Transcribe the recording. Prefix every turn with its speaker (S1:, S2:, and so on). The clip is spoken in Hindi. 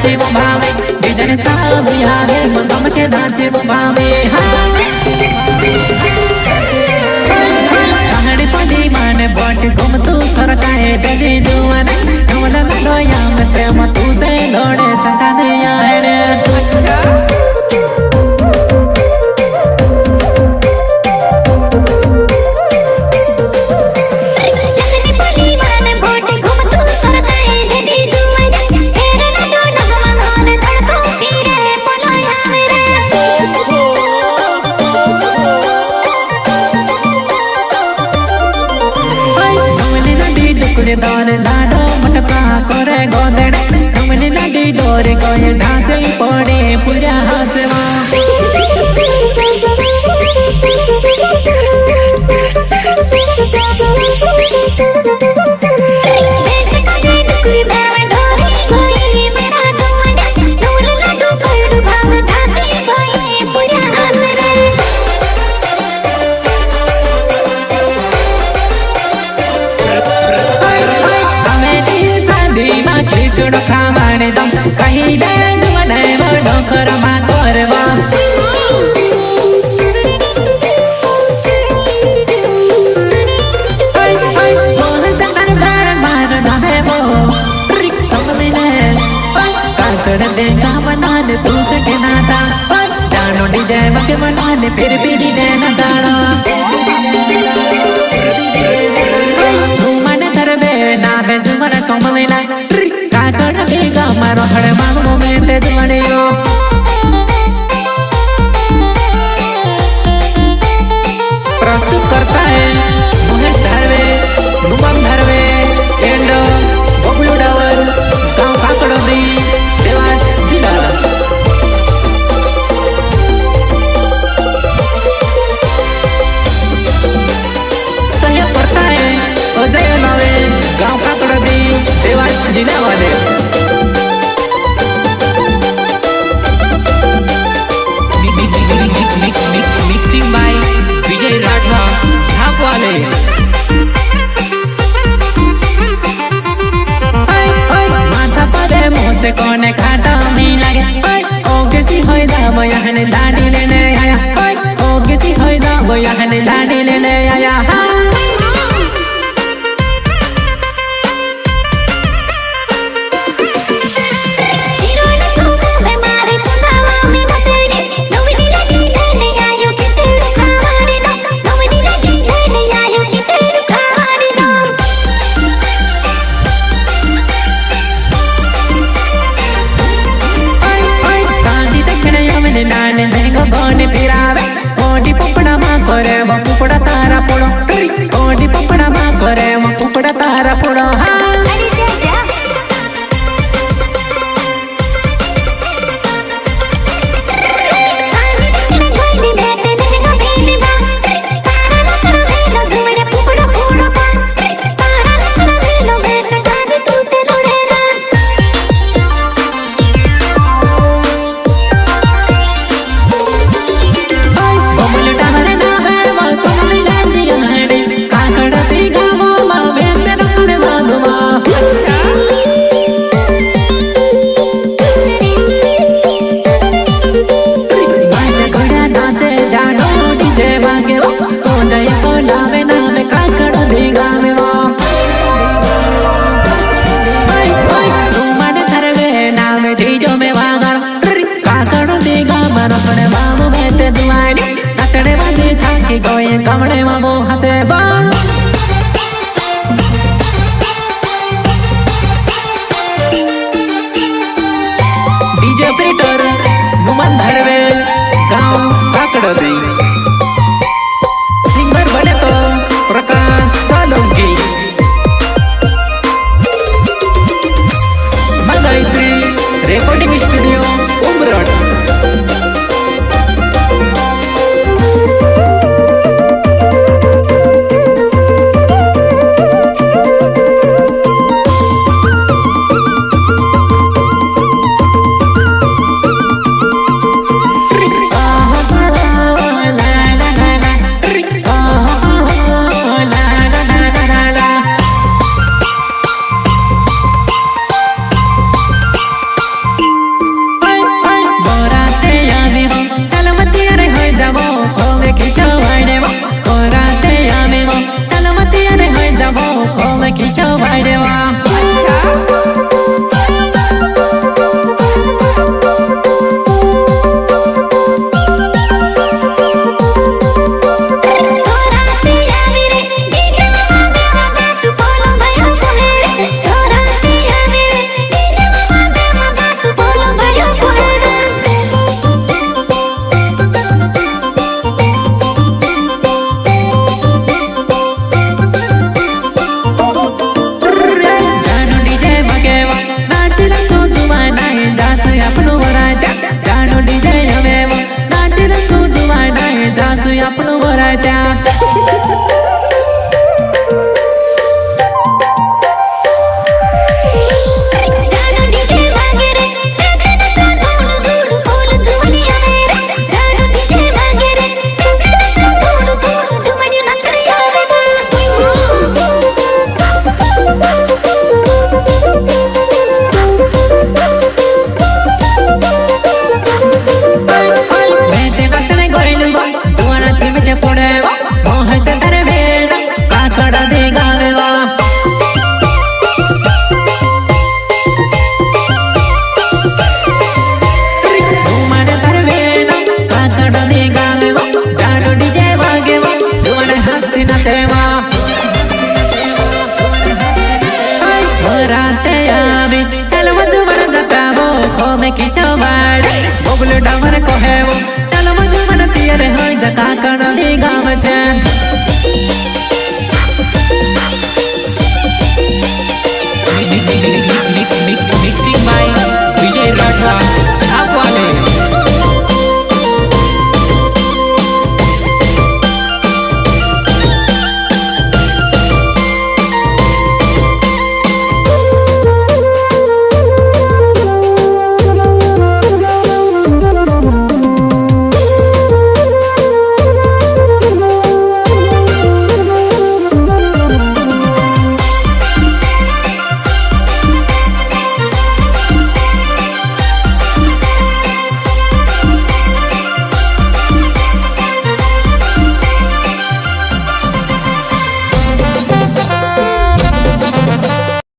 S1: नाचे वो भावे बिजन सब यावे मंगम के नाचे वो भावे कहानी पड़ी माने बाट घूम तू सरकाए दे जुआन कमल लोया में प्रेम तू से लोड़े ससा दिया है दान लाडो मटका करे गोदड़ हमने नदी डोरे कोई ढांसे पड़े पूरा हंसवा खिचड़ खावाने दम कहीं डांग बनाए वो डोकर मा करवा मोहन तंगर बार मार ना है वो रिक समझे ने काकड़ दे का बनाने तू से के नाता जानो डीजे मके बनाने फिर भी दे ना जानो घूमने तरबे ना बे जुमरा समझे ना काकड़ बेगा मारो खड़े मांगो में ते दुआनियो प्रस्तुत करता है मुकेश धरवे नुमन धरवे एंड बबलू डावर गांव काकड़ दी देवास जिला सहयोग करता है अजय नावे गांव काकड़ दी देवास जिला वाले मिक्सिंग बाय विजय राठवा ढाक वाले माथा पदे मुँह से कोने खाटा नहीं लगे ओ किसी होई दा वो यहाँ ने दाढ़ी लेने आया ओ किसी होई दा वो यहाँ ने दाढ़ी लेने आया नाने देंगो गोने पिरावे ओडी पपड़ा मा करे वो पुपड़ा तारा पुड़ो ओडी पपड़ा मा करे वो पुपड़ा तारा पुड़ो कमड़े मामो हंसे बा डीजे ऑपरेटर नुमन धरवे गांव काकड़ दी सिंगर बने तो प्रकाश सालुंगी गायत्री रिकॉर्डिंग स्टूडियो उमरठ बोलाय देवा अपनो वराय त्या बोगलो डामर को है वो चलो मत मन पियर है जका कण दे गाम छे।